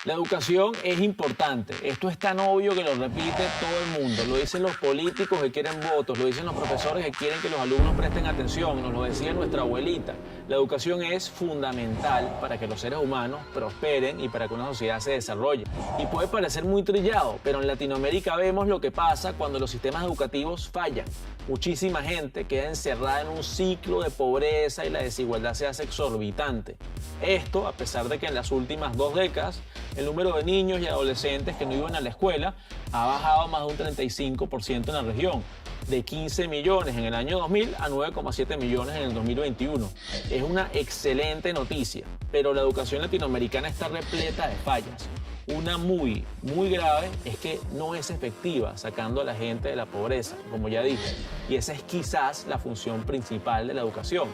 La educación es importante. Esto es tan obvio que lo repite todo el mundo. Lo dicen los políticos que quieren votos, lo dicen los profesores que quieren que los alumnos presten atención, nos lo decía nuestra abuelita. La educación es fundamental para que los seres humanos prosperen y para que una sociedad se desarrolle. Y puede parecer muy trillado, pero en Latinoamérica vemos lo que pasa cuando los sistemas educativos fallan. Muchísima gente queda encerrada en un ciclo de pobreza y la desigualdad se hace exorbitante. Esto a pesar de que en las últimas 2 décadas el número de niños y adolescentes que no iban a la escuela ha bajado más de un 35% en la región, de 15 millones en el año 2000 a 9,7 millones en el 2021. Es una excelente noticia, pero la educación latinoamericana está repleta de fallas. Una muy grave es que no es efectiva sacando a la gente de la pobreza, como ya dije. Y esa es quizás la función principal de la educación,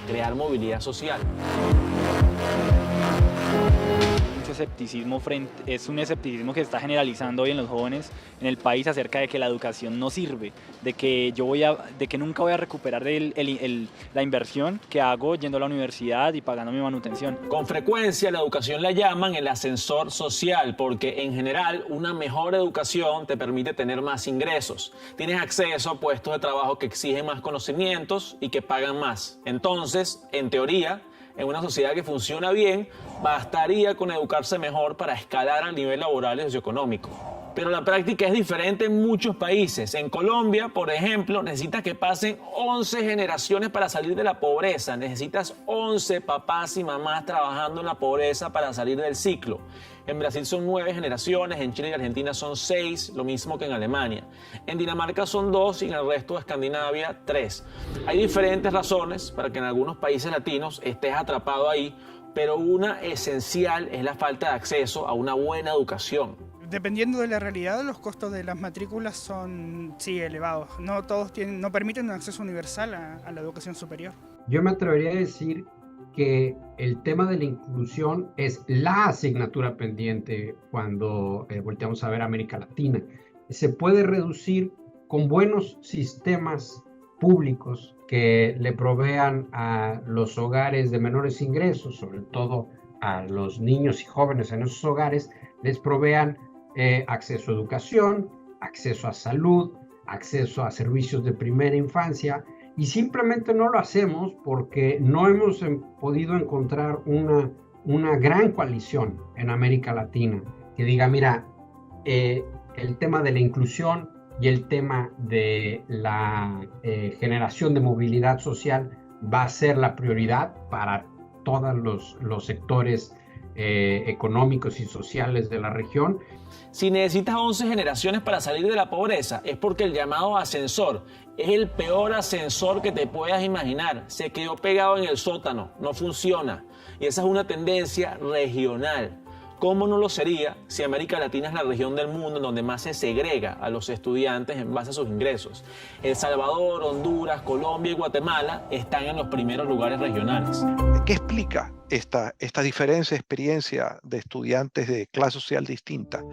crear movilidad social. Es un escepticismo que se está generalizando hoy en los jóvenes en el país acerca de que la educación no sirve, de que nunca voy a recuperar la inversión que hago yendo a la universidad y pagando mi manutención. Con frecuencia la educación la llaman el ascensor social porque en general una mejor educación te permite tener más ingresos. Tienes acceso a puestos de trabajo que exigen más conocimientos y que pagan más. Entonces, en teoría, en una sociedad que funciona bien, bastaría con educarse mejor para escalar al nivel laboral y socioeconómico. Pero la práctica es diferente en muchos países. En Colombia, por ejemplo, necesitas que pasen 11 generaciones para salir de la pobreza. Necesitas 11 papás y mamás trabajando en la pobreza para salir del ciclo. En Brasil son 9 generaciones, en Chile y Argentina son 6, lo mismo que en Alemania. En Dinamarca son 2 y en el resto de Escandinavia 3. Hay diferentes razones para que en algunos países latinos estés atrapado ahí, pero una esencial es la falta de acceso a una buena educación. Dependiendo de la realidad, los costos de las matrículas son, sí, elevados. No todos no permiten un acceso universal a la educación superior. Yo me atrevería a decir que el tema de la inclusión es la asignatura pendiente cuando volteamos a ver América Latina. Se puede reducir con buenos sistemas públicos que le provean a los hogares de menores ingresos, sobre todo a los niños y jóvenes en esos hogares, les provean acceso a educación, acceso a salud, acceso a servicios de primera infancia, y simplemente no lo hacemos porque no hemos podido encontrar una gran coalición en América Latina que diga, mira, el tema de la inclusión y el tema de la generación de movilidad social va a ser la prioridad para todos los sectores económicos y sociales de la región. Si necesitas 11 generaciones para salir de la pobreza, es porque el llamado ascensor es el peor ascensor que te puedas imaginar. Se quedó pegado en el sótano, no funciona. Y esa es una tendencia regional. ¿Cómo no lo sería si América Latina es la región del mundo en donde más se segrega a los estudiantes en base a sus ingresos? El Salvador, Honduras, Colombia y Guatemala están en los primeros lugares regionales. ¿Qué explica esta diferencia de experiencia de estudiantes de clase social distinta?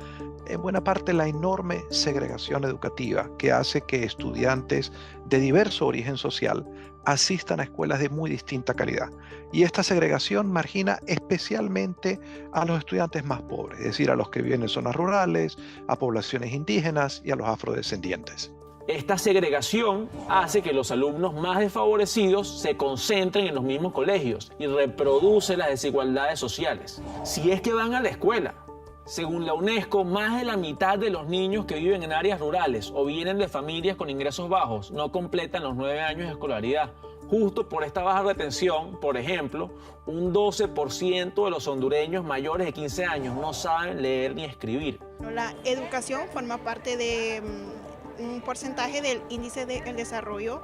En buena parte la enorme segregación educativa que hace que estudiantes de diverso origen social asistan a escuelas de muy distinta calidad. Y esta segregación margina especialmente a los estudiantes más pobres, es decir, a los que viven en zonas rurales, a poblaciones indígenas y a los afrodescendientes. Esta segregación hace que los alumnos más desfavorecidos se concentren en los mismos colegios y reproduce las desigualdades sociales. Si es que van a la escuela. Según la UNESCO, más de la mitad de los niños que viven en áreas rurales o vienen de familias con ingresos bajos no completan los 9 años de escolaridad. Justo por esta baja retención, por ejemplo, un 12% de los hondureños mayores de 15 años no saben leer ni escribir. La educación forma parte de un porcentaje del índice del desarrollo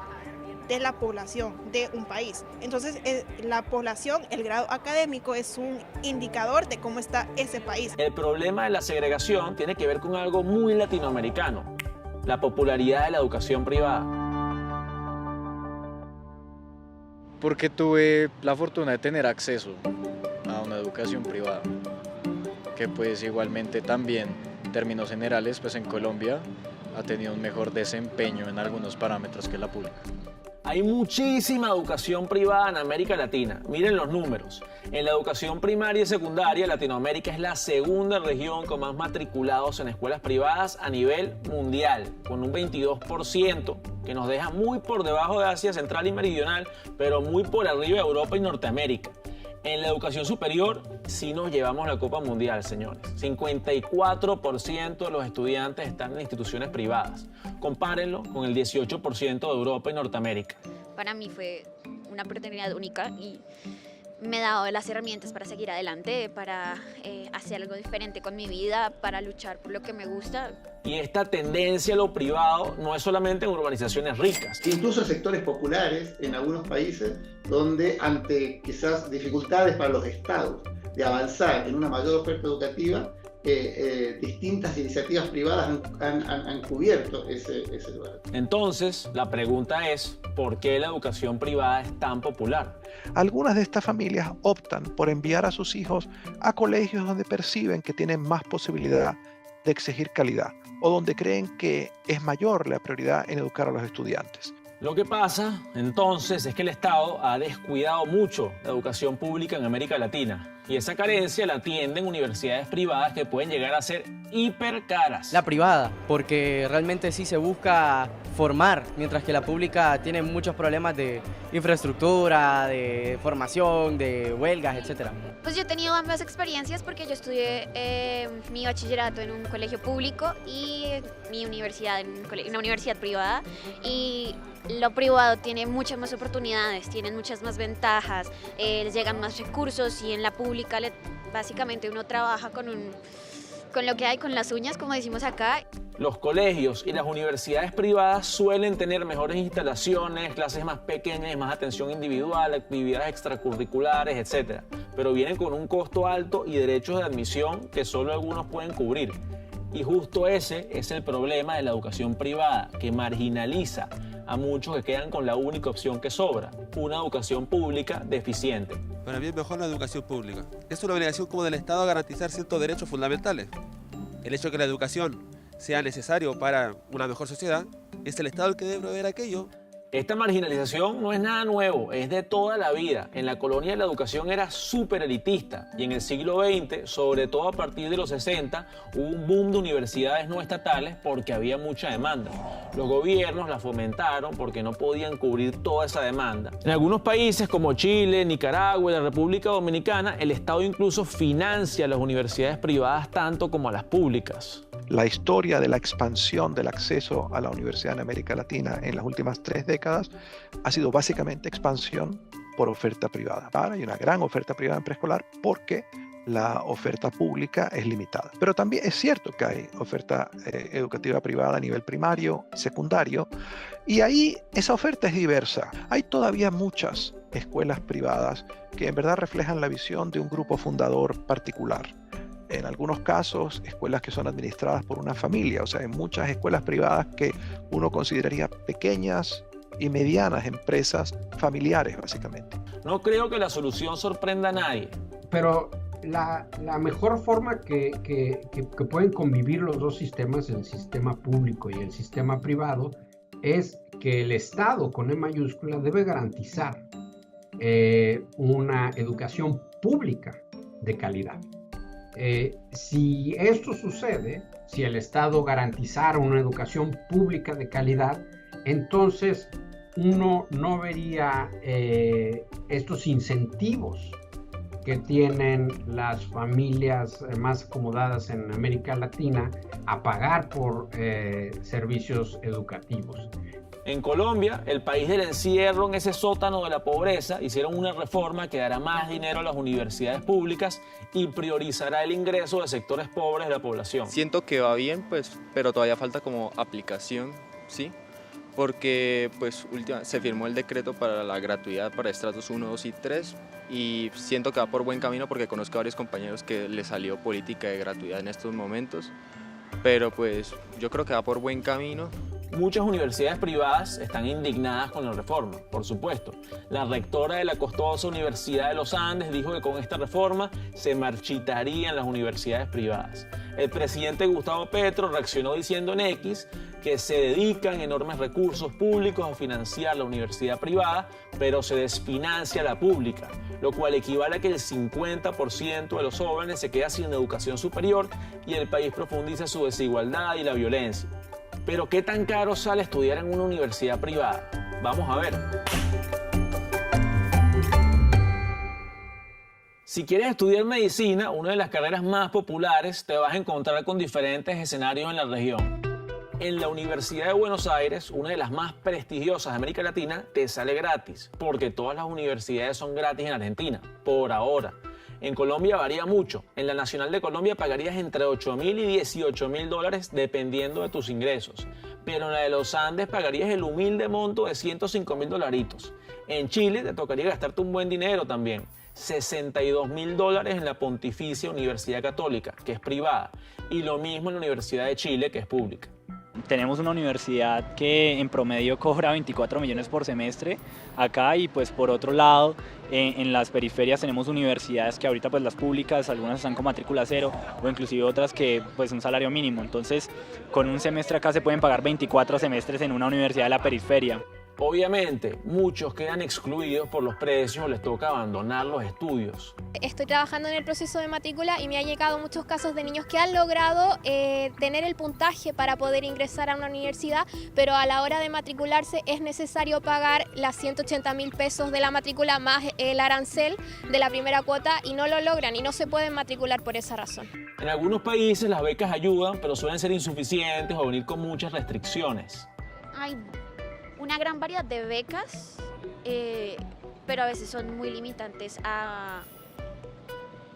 de la población de un país. Entonces, la población, el grado académico es un indicador de cómo está ese país. El problema de la segregación tiene que ver con algo muy latinoamericano, la popularidad de la educación privada. Porque tuve la fortuna de tener acceso a una educación privada, que pues igualmente también, en términos generales, pues en Colombia ha tenido un mejor desempeño en algunos parámetros que la pública. Hay muchísima educación privada en América Latina. Miren los números. En la educación primaria y secundaria, Latinoamérica es la segunda región con más matriculados en escuelas privadas a nivel mundial, con un 22%, que nos deja muy por debajo de Asia Central y Meridional, pero muy por arriba de Europa y Norteamérica. En la educación superior sí nos llevamos la Copa Mundial, señores. 54% de los estudiantes están en instituciones privadas. Compárenlo con el 18% de Europa y Norteamérica. Para mí fue una oportunidad única y me ha dado las herramientas para seguir adelante, para hacer algo diferente con mi vida, para luchar por lo que me gusta. Y esta tendencia a lo privado no es solamente en urbanizaciones ricas. Incluso en sectores populares en algunos países donde ante quizás dificultades para los estados de avanzar en una mayor oferta educativa, distintas iniciativas privadas han cubierto ese lugar. Entonces, la pregunta es, ¿por qué la educación privada es tan popular? Algunas de estas familias optan por enviar a sus hijos a colegios donde perciben que tienen más posibilidad de exigir calidad o donde creen que es mayor la prioridad en educar a los estudiantes. Lo que pasa, entonces, es que el Estado ha descuidado mucho la educación pública en América Latina. Y esa carencia la atienden universidades privadas que pueden llegar a ser hiper caras. La privada, porque realmente sí se busca formar, mientras que la pública tiene muchos problemas de infraestructura, de formación, de huelgas, etc. Pues yo he tenido ambas experiencias porque yo estudié mi bachillerato en un colegio público y mi universidad en una universidad privada. Y lo privado tiene muchas más oportunidades, tienen muchas más ventajas, les llegan más recursos y en la pública básicamente uno trabaja con lo que hay, con las uñas, como decimos acá. Los colegios y las universidades privadas suelen tener mejores instalaciones, clases más pequeñas y más atención individual, actividades extracurriculares, etc. Pero vienen con un costo alto y derechos de admisión que solo algunos pueden cubrir. Y justo ese es el problema de la educación privada, que marginaliza a muchos que quedan con la única opción que sobra, una educación pública deficiente. Para mí es mejor la educación pública. Es una obligación como del Estado garantizar ciertos derechos fundamentales. El hecho de que la educación sea necesario para una mejor sociedad, es el Estado el que debe proveer aquello. Esta marginalización no es nada nuevo, es de toda la vida. En la colonia la educación era súper elitista y en el siglo XX, sobre todo a partir de los 60, hubo un boom de universidades no estatales porque había mucha demanda. Los gobiernos la fomentaron porque no podían cubrir toda esa demanda. En algunos países como Chile, Nicaragua y la República Dominicana, el Estado incluso financia a las universidades privadas tanto como a las públicas. La historia de la expansión del acceso a la universidad en América Latina en las últimas 3 décadas ha sido básicamente expansión por oferta privada. Ahora hay una gran oferta privada en preescolar porque la oferta pública es limitada. Pero también es cierto que hay oferta educativa privada a nivel primario, secundario, y ahí esa oferta es diversa. Hay todavía muchas escuelas privadas que en verdad reflejan la visión de un grupo fundador particular. En algunos casos, escuelas que son administradas por una familia, o sea, hay muchas escuelas privadas que uno consideraría pequeñas y medianas empresas familiares, básicamente. No creo que la solución sorprenda a nadie. Pero la mejor forma que pueden convivir los dos sistemas, el sistema público y el sistema privado, es que el Estado, con E mayúscula, debe garantizar una educación pública de calidad. Si esto sucede, si el Estado garantizara una educación pública de calidad, entonces uno no vería estos incentivos que tienen las familias más acomodadas en América Latina a pagar por servicios educativos. En Colombia, el país del encierro en ese sótano de la pobreza, hicieron una reforma que dará más dinero a las universidades públicas y priorizará el ingreso de sectores pobres de la población. Siento que va bien, pues, pero todavía falta como aplicación, ¿sí? Porque pues se firmó el decreto para la gratuidad para estratos 1, 2 y 3 y siento que va por buen camino porque conozco a varios compañeros que les salió política de gratuidad en estos momentos, pero pues yo creo que va por buen camino. Muchas universidades privadas están indignadas con la reforma, por supuesto. La rectora de la costosa Universidad de los Andes dijo que con esta reforma se marchitarían las universidades privadas. El presidente Gustavo Petro reaccionó diciendo en X que se dedican enormes recursos públicos a financiar la universidad privada, pero se desfinancia la pública, lo cual equivale a que el 50% de los jóvenes se queda sin educación superior y el país profundiza su desigualdad y la violencia. Pero ¿qué tan caro sale estudiar en una universidad privada? Vamos a ver. Si quieres estudiar medicina, una de las carreras más populares, te vas a encontrar con diferentes escenarios en la región. En la Universidad de Buenos Aires, una de las más prestigiosas de América Latina, te sale gratis, porque todas las universidades son gratis en Argentina, por ahora. En Colombia varía mucho. En la Nacional de Colombia pagarías entre $8.000 y $18.000 dependiendo de tus ingresos. Pero en la de los Andes pagarías el humilde monto de $105.000. En Chile te tocaría gastarte un buen dinero también. $62.000 en la Pontificia Universidad Católica, que es privada. Y lo mismo en la Universidad de Chile, que es pública. Tenemos una universidad que en promedio cobra 24 millones por semestre acá y pues por otro lado en las periferias tenemos universidades que ahorita pues las públicas, algunas están con matrícula cero o inclusive otras que pues un salario mínimo. Entonces con un semestre acá se pueden pagar 24 semestres en una universidad de la periferia. Obviamente, muchos quedan excluidos por los precios o les toca abandonar los estudios. Estoy trabajando en el proceso de matrícula y me han llegado muchos casos de niños que han logrado tener el puntaje para poder ingresar a una universidad, pero a la hora de matricularse es necesario pagar las 180.000 pesos de la matrícula más el arancel de la primera cuota y no lo logran y no se pueden matricular por esa razón. En algunos países las becas ayudan, pero suelen ser insuficientes o venir con muchas restricciones. Hay una gran variedad de becas, pero a veces son muy limitantes a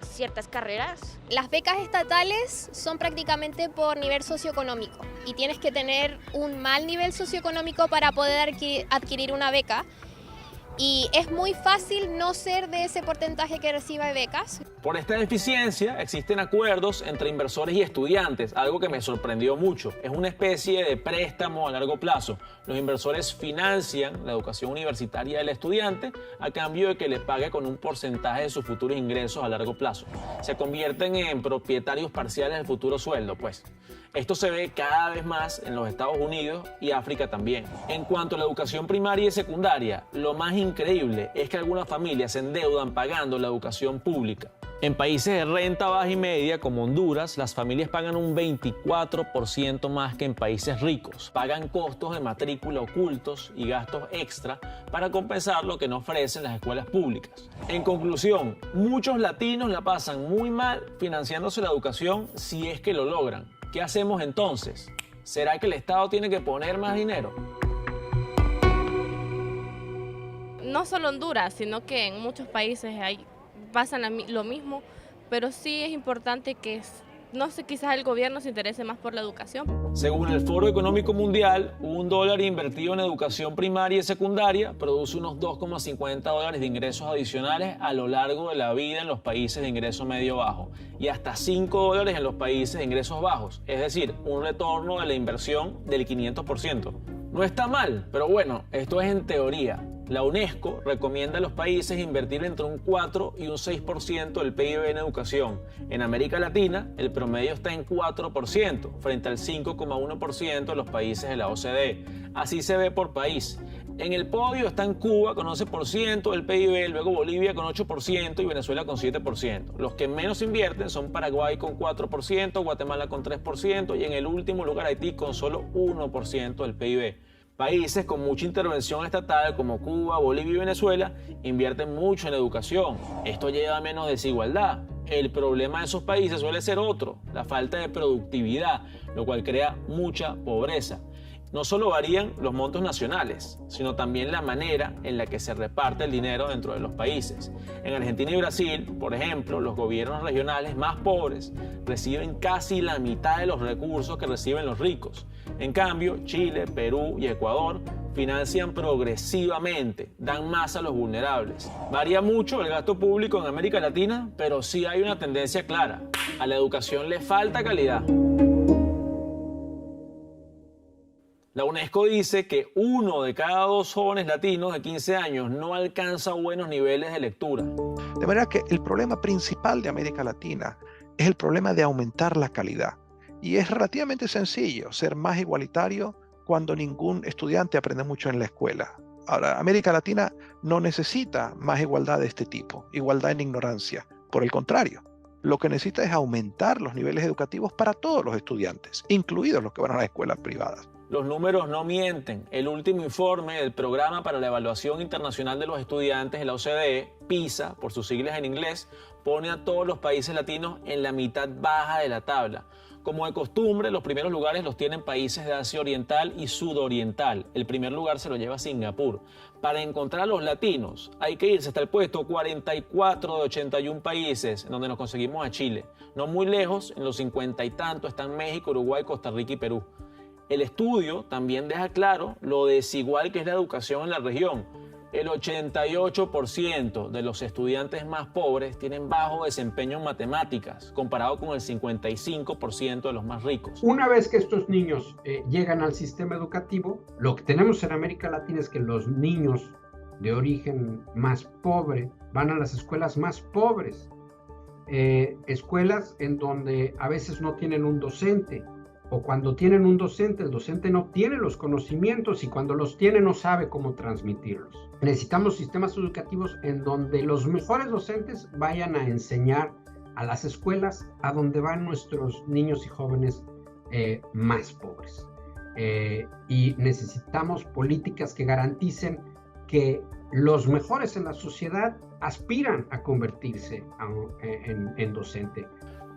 ciertas carreras. Las becas estatales son prácticamente por nivel socioeconómico y tienes que tener un mal nivel socioeconómico para poder adquirir una beca. Y es muy fácil no ser de ese porcentaje que recibe becas. Por esta deficiencia existen acuerdos entre inversores y estudiantes, algo que me sorprendió mucho. Es una especie de préstamo a largo plazo. Los inversores financian la educación universitaria del estudiante a cambio de que le pague con un porcentaje de sus futuros ingresos a largo plazo. Se convierten en propietarios parciales del futuro sueldo, pues. Esto se ve cada vez más en los Estados Unidos y África también. En cuanto a la educación primaria y secundaria, lo más increíble es que algunas familias se endeudan pagando la educación pública. En países de renta baja y media como Honduras, las familias pagan un 24% más que en países ricos. Pagan costos de matrícula ocultos y gastos extra para compensar lo que no ofrecen las escuelas públicas. En conclusión, muchos latinos la pasan muy mal financiándose la educación si es que lo logran. ¿Qué hacemos entonces? ¿Será que el Estado tiene que poner más dinero? No solo Honduras, sino que en muchos países pasa lo mismo, pero sí es importante que, no sé, quizás el gobierno se interese más por la educación. Según el Foro Económico Mundial, $1 invertido en educación primaria y secundaria produce unos $2,50 de ingresos adicionales a lo largo de la vida en los países de ingreso medio-bajo y hasta $5 en los países de ingresos bajos, es decir, un retorno de la inversión del 500%. No está mal, pero bueno, esto es en teoría. La UNESCO recomienda a los países invertir entre un 4 y un 6% del PIB en educación. En América Latina, el promedio está en 4%, frente al 5,1% de los países de la OCDE. Así se ve por país. En el podio están Cuba con 11% del PIB, luego Bolivia con 8% y Venezuela con 7%. Los que menos invierten son Paraguay con 4%, Guatemala con 3% y en el último lugar Haití con solo 1% del PIB. Países con mucha intervención estatal como Cuba, Bolivia y Venezuela invierten mucho en educación. Esto lleva a menos desigualdad. El problema de esos países suele ser otro, la falta de productividad, lo cual crea mucha pobreza. No solo varían los montos nacionales, sino también la manera en la que se reparte el dinero dentro de los países. En Argentina y Brasil, por ejemplo, los gobiernos regionales más pobres reciben casi la mitad de los recursos que reciben los ricos. En cambio, Chile, Perú y Ecuador financian progresivamente, dan más a los vulnerables. Varía mucho el gasto público en América Latina, pero sí hay una tendencia clara. A la educación le falta calidad. La UNESCO dice que 1 de cada 2 jóvenes latinos de 15 años no alcanza buenos niveles de lectura. De manera que el problema principal de América Latina es el problema de aumentar la calidad. Y es relativamente sencillo ser más igualitario cuando ningún estudiante aprende mucho en la escuela. Ahora, América Latina no necesita más igualdad de este tipo, igualdad en ignorancia. Por el contrario, lo que necesita es aumentar los niveles educativos para todos los estudiantes, incluidos los que van a las escuelas privadas. Los números no mienten. El último informe del Programa para la Evaluación Internacional de los Estudiantes de la OCDE, PISA, por sus siglas en inglés, pone a todos los países latinos en la mitad baja de la tabla. Como de costumbre, los primeros lugares los tienen países de Asia Oriental y Sudoriental. El primer lugar se lo lleva Singapur. Para encontrar a los latinos hay que irse hasta el puesto 44 de 81 países, en donde nos conseguimos a Chile. No muy lejos, en los 50 y tantos, están México, Uruguay, Costa Rica y Perú. El estudio también deja claro lo desigual que es la educación en la región. El 88% de los estudiantes más pobres tienen bajo desempeño en matemáticas, comparado con el 55% de los más ricos. Una vez que estos niños llegan al sistema educativo, lo que tenemos en América Latina es que los niños de origen más pobre van a las escuelas más pobres. Escuelas en donde a veces no tienen un docente, o cuando tienen un docente, el docente no tiene los conocimientos y cuando los tiene no sabe cómo transmitirlos. Necesitamos sistemas educativos en donde los mejores docentes vayan a enseñar a las escuelas a donde van nuestros niños y jóvenes más pobres. Y necesitamos políticas que garanticen que los mejores en la sociedad aspiran a convertirse en docente.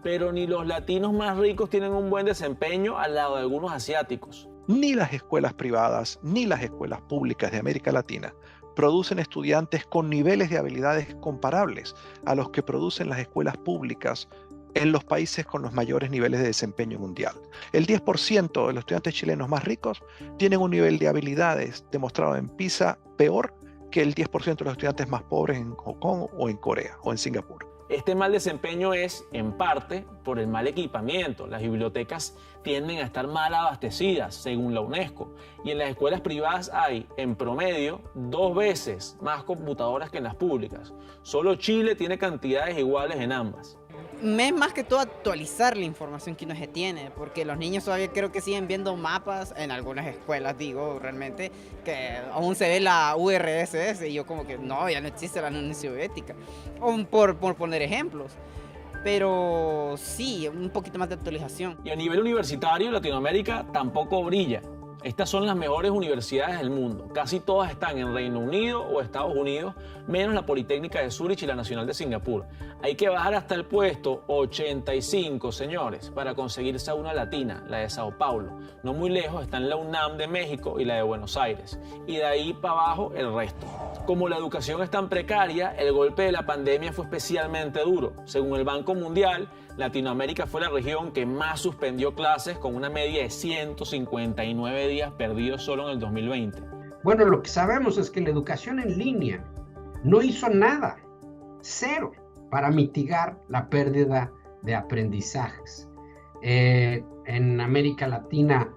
Pero ni los latinos más ricos tienen un buen desempeño al lado de algunos asiáticos. Ni las escuelas privadas ni las escuelas públicas de América Latina producen estudiantes con niveles de habilidades comparables a los que producen las escuelas públicas en los países con los mayores niveles de desempeño mundial. El 10% de los estudiantes chilenos más ricos tienen un nivel de habilidades demostrado en PISA peor que el 10% de los estudiantes más pobres en Hong Kong o en Corea o en Singapur. Este mal desempeño es, en parte, por el mal equipamiento. Las bibliotecas tienden a estar mal abastecidas, según la UNESCO. Y en las escuelas privadas hay, en promedio, 2 veces más computadoras que en las públicas. Solo Chile tiene cantidades iguales en ambas. Es más que todo actualizar la información que no se tiene, porque los niños todavía creo que siguen viendo mapas en algunas escuelas, digo, realmente, que aún se ve la URSS y yo como que no, ya no existe la Unión Soviética, por poner ejemplos. Pero sí, un poquito más de actualización. Y a nivel universitario, Latinoamérica tampoco brilla. Estas son las mejores universidades del mundo. Casi todas están en Reino Unido o Estados Unidos, menos la Politécnica de Zúrich y la Nacional de Singapur. Hay que bajar hasta el puesto 85, señores, para conseguirse una latina, la de Sao Paulo. No muy lejos están la UNAM de México y la de Buenos Aires. Y de ahí para abajo el resto. Como la educación es tan precaria, el golpe de la pandemia fue especialmente duro. Según el Banco Mundial, Latinoamérica fue la región que más suspendió clases, con una media de 159 días perdidos solo en el 2020. Bueno, lo que sabemos es que la educación en línea no hizo nada, cero, para mitigar la pérdida de aprendizajes. En América Latina,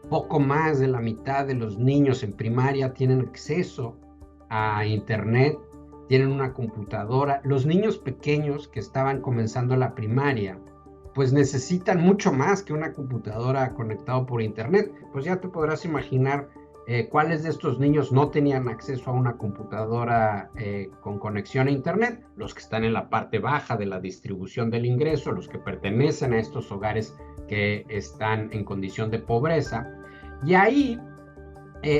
poco más de la mitad de los niños en primaria tienen acceso a Internet, tienen una computadora. Los niños pequeños que estaban comenzando la primaria, pues necesitan mucho más que una computadora conectada por Internet. Pues ya te podrás imaginar cuáles de estos niños no tenían acceso a una computadora con conexión a Internet. Los que están en la parte baja de la distribución del ingreso, los que pertenecen a estos hogares que están en condición de pobreza. Y ahí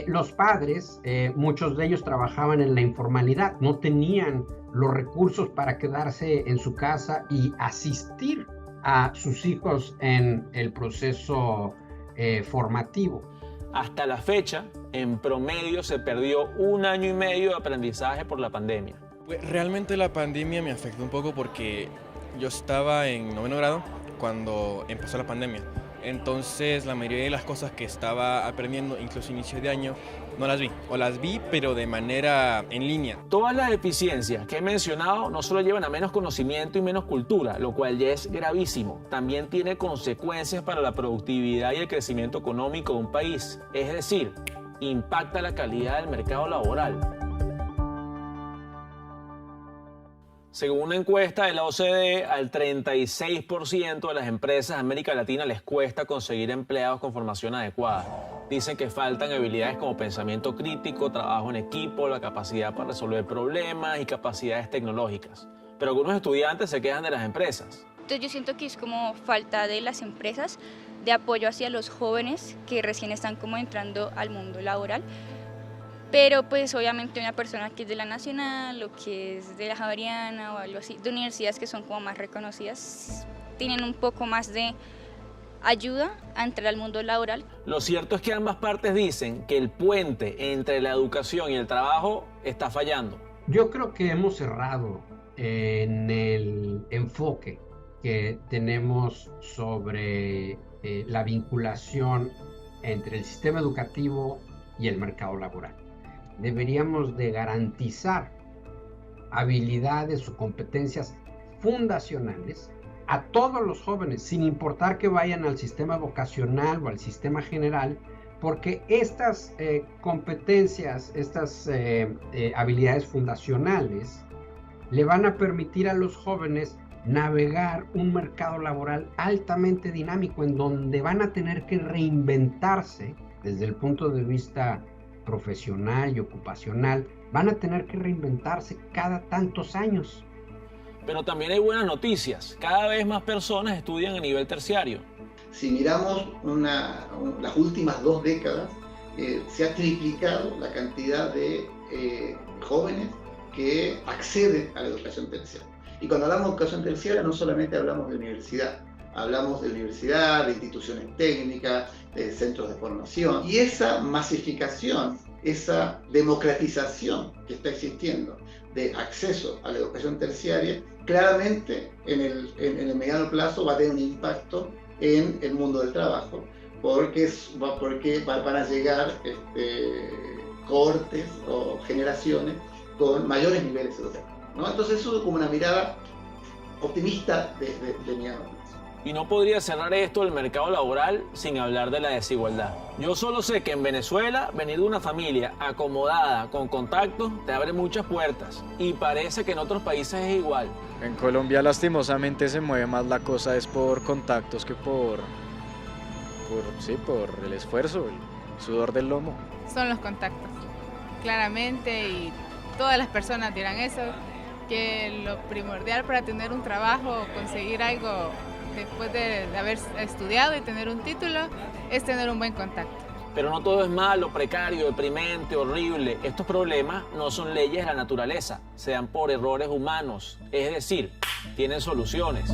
los padres, muchos de ellos trabajaban en la informalidad, no tenían los recursos para quedarse en su casa y asistir a sus hijos en el proceso formativo. Hasta la fecha, en promedio se perdió 1 año y medio de aprendizaje por la pandemia. Pues realmente la pandemia me afectó un poco porque yo estaba en 9º grado cuando empezó la pandemia. Entonces la mayoría de las cosas que estaba aprendiendo, incluso inicio de año, no las vi. O las vi, pero de manera en línea. Todas las deficiencias que he mencionado no solo llevan a menos conocimiento y menos cultura, lo cual ya es gravísimo. También tiene consecuencias para la productividad y el crecimiento económico de un país. Es decir, impacta la calidad del mercado laboral. Según una encuesta de la OCDE, al 36% de las empresas de América Latina les cuesta conseguir empleados con formación adecuada. Dicen que faltan habilidades como pensamiento crítico, trabajo en equipo, la capacidad para resolver problemas y capacidades tecnológicas. Pero algunos estudiantes se quejan de las empresas. Entonces yo siento que es como falta de las empresas de apoyo hacia los jóvenes que recién están como entrando al mundo laboral. Pero pues obviamente una persona que es de la Nacional o que es de la Javeriana o algo así, de universidades que son como más reconocidas, tienen un poco más de ayuda a entrar al mundo laboral. Lo cierto es que ambas partes dicen que el puente entre la educación y el trabajo está fallando. Yo creo que hemos errado en el enfoque que tenemos sobre la vinculación entre el sistema educativo y el mercado laboral. Deberíamos de garantizar habilidades o competencias fundacionales a todos los jóvenes, sin importar que vayan al sistema vocacional o al sistema general, porque estas competencias, estas habilidades fundacionales le van a permitir a los jóvenes navegar un mercado laboral altamente dinámico en donde van a tener que reinventarse desde el punto de vista profesional y ocupacional, van a tener que reinventarse cada tantos años. Pero también hay buenas noticias. Cada vez más personas estudian a nivel terciario. Si miramos las últimas 2 décadas, se ha triplicado la cantidad de jóvenes que acceden a la educación terciaria. Y cuando hablamos de educación terciaria no solamente hablamos de universidad, hablamos de universidad, de instituciones técnicas, de centros de formación. Y esa masificación, esa democratización que está existiendo de acceso a la educación terciaria, claramente en el mediano plazo va a tener un impacto en el mundo del trabajo, porque van a llegar cohortes o generaciones con mayores niveles educativos, ¿no? Entonces eso es como una mirada optimista de mi análisis. Y no podría cerrar esto del mercado laboral sin hablar de la desigualdad. Yo solo sé que en Venezuela, venir de una familia acomodada, con contactos, te abre muchas puertas. Y parece que en otros países es igual. En Colombia lastimosamente se mueve más la cosa es por contactos que por el esfuerzo, el sudor del lomo. Son los contactos, claramente, y todas las personas dirán eso, que lo primordial para tener un trabajo o conseguir algo después de haber estudiado y tener un título, es tener un buen contacto. Pero no todo es malo, precario, deprimente, horrible. Estos problemas no son leyes de la naturaleza, se dan por errores humanos. Es decir, tienen soluciones.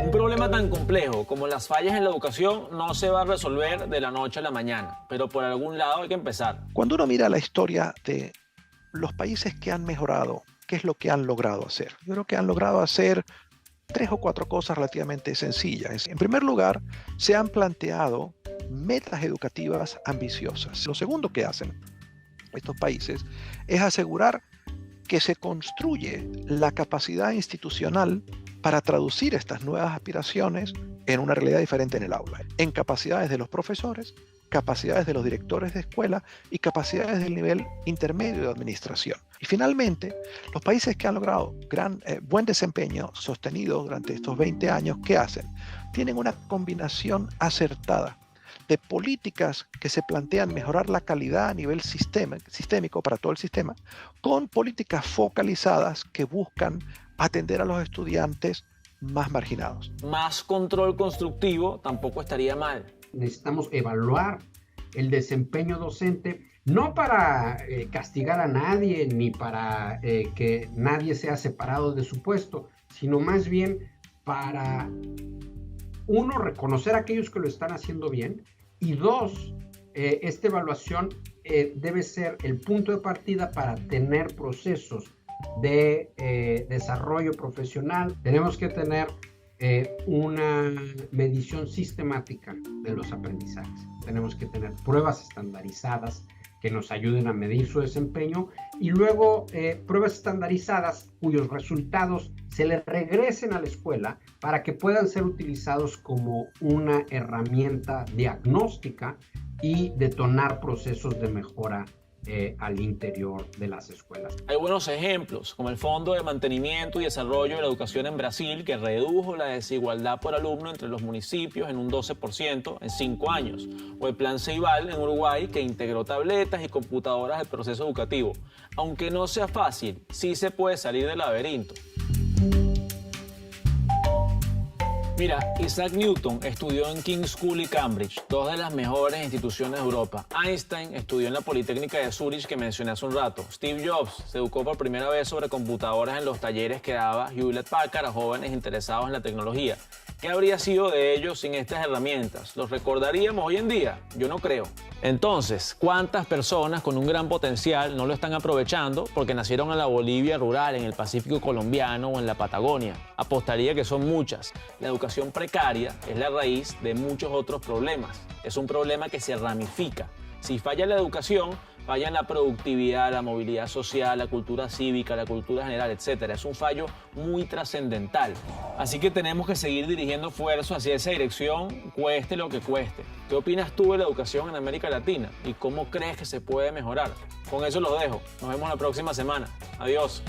Un problema tan complejo como las fallas en la educación no se va a resolver de la noche a la mañana, pero por algún lado hay que empezar. Cuando uno mira la historia de los países que han mejorado, ¿qué es lo que han logrado hacer? Yo creo que han logrado hacer 3 o 4 cosas relativamente sencillas. En primer lugar, se han planteado metas educativas ambiciosas. Lo segundo que hacen estos países es asegurar que se construye la capacidad institucional para traducir estas nuevas aspiraciones en una realidad diferente en el aula, en capacidades de los profesores, capacidades de los directores de escuela y capacidades del nivel intermedio de administración. Y finalmente, los países que han logrado buen desempeño sostenido durante estos 20 años, ¿qué hacen? Tienen una combinación acertada de políticas que se plantean mejorar la calidad a nivel sistémico para todo el sistema, con políticas focalizadas que buscan atender a los estudiantes más marginados. Más control constructivo tampoco estaría mal. Necesitamos evaluar el desempeño docente, no para castigar a nadie ni para que nadie sea separado de su puesto, sino más bien para, 1, reconocer a aquellos que lo están haciendo bien, y 2, esta evaluación debe ser el punto de partida para tener procesos de desarrollo profesional. Tenemos que tener una medición sistemática de los aprendizajes. Tenemos que tener pruebas estandarizadas que nos ayuden a medir su desempeño y luego pruebas estandarizadas cuyos resultados se le regresen a la escuela para que puedan ser utilizados como una herramienta diagnóstica y detonar procesos de mejora al interior de las escuelas. Hay buenos ejemplos, como el Fondo de Mantenimiento y Desarrollo de la Educación en Brasil, que redujo la desigualdad por alumno entre los municipios en un 12% en 5 años, o el Plan Ceibal en Uruguay, que integró tabletas y computadoras al proceso educativo. Aunque no sea fácil, sí se puede salir del laberinto. Mira, Isaac Newton estudió en King's School y Cambridge, dos de las mejores instituciones de Europa. Einstein estudió en la Politécnica de Zúrich, que mencioné hace un rato. Steve Jobs se educó por primera vez sobre computadoras en los talleres que daba Hewlett Packard a jóvenes interesados en la tecnología. ¿Qué habría sido de ellos sin estas herramientas? ¿Los recordaríamos hoy en día? Yo no creo. Entonces, ¿cuántas personas con un gran potencial no lo están aprovechando porque nacieron en la Bolivia rural, en el Pacífico colombiano o en la Patagonia? Apostaría que son muchas. La educación precaria es la raíz de muchos otros problemas. Es un problema que se ramifica. Si falla la educación, falla en la productividad, la movilidad social, la cultura cívica, la cultura general, etc. Es un fallo muy trascendental. Así que tenemos que seguir dirigiendo esfuerzos hacia esa dirección, cueste lo que cueste. ¿Qué opinas tú de la educación en América Latina? ¿Y cómo crees que se puede mejorar? Con eso los dejo. Nos vemos la próxima semana. Adiós.